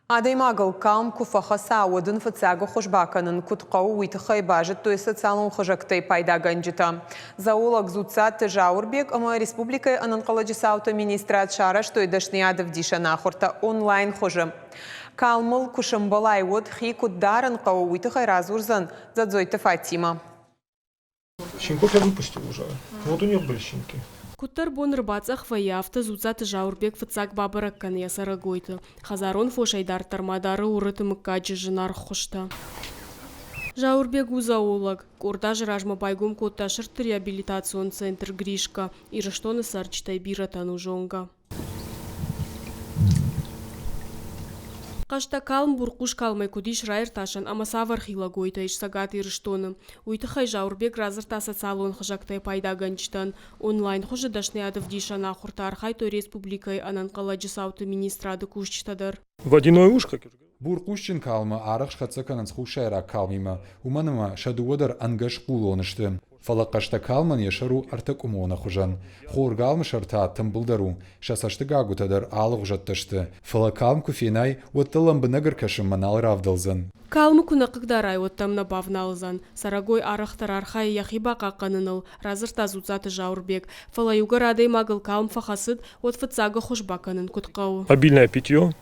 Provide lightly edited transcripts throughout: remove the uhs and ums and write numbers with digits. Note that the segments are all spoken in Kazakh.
Адәймагыл калм фæхæца одын фыццагы бакәнын куыддәр тыххәй базыдтой социалон хызæгтәй пайдагәнджытәä. Зоолог Дзуццаты Зауырбег республикәйы Æнәнхъæләджы министрад шарăзтой дәсныйадәвдисән ахуыртәä онлайн хужы. Калмыл сәмбәлай дарын тыххәй радзурдзән Дзәдзойты Фатимæ. Щенков я выпустил уже. Вот у них были щенки. Куыддәр бон æрбацъæх вәййы Дзуццаты Зауырбег фыццаг бабыраккан ясарăгойты. Хазарон фошайдар тармадары урытымыкка жыжынар хушта. Зауырбег зоолог. Курда жыражма байгум куыддәр реабилитацион центр Гришка. Ирыстоны сарчтай биратану жонга. Кашта калм буркуш калмай кудиш райыр ташан амасавар хилагойта иш Цæгат Ирыстоны. Тыххәй Зауырбег разырта социалон хызæгтәй пайдагәнджытән. Онлайн хужы дæсныйадәвдисән ахуыртæ республикәйы Æнәнхъæләджы министрады кушчтадыр. Водяное ушко. Буркушчин калмы арық шқацықанын схушайра калмима, уманыма шадуадар ангаш кулонышты. Фалаққашта калман ешару артық умона хужан. Хоргалмы шарта тымбылдару, шасашты гагутадар алық жатташты. Фалақалм куфенай оттылам бінагыр кашым манал равдалзан. Калмы кунақықдарай оттамна бавналзан. Сарагой арықтар архай яхиба қаққаныныл, разырта Дзуццаты Зауырбег. Фалаюгар Адәймагыл калм фæхæцыд от фыццагы бакәнын куыддәр. Обильное питье.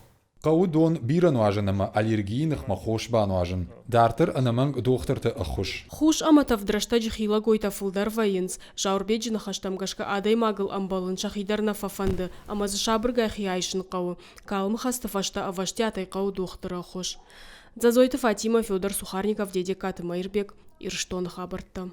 Куыддон биран важынама аллергийных махош бан важын. Дартыр анаманг дохтырты ахуш. Хуш аматав драшта жихила гойта фулдар вайынс. Зауырбег жинахаштамгашка Адәймагыл амбалын шахидарна фафанды. Амазы шабыргай хияйшын қауы. Калмы хастыфашта аваштятай қауы дохтыры ахуш. Дзæдзойты Фатимæ Федор Сухарников деде Катымайырбек Ирыстоны хабыртты.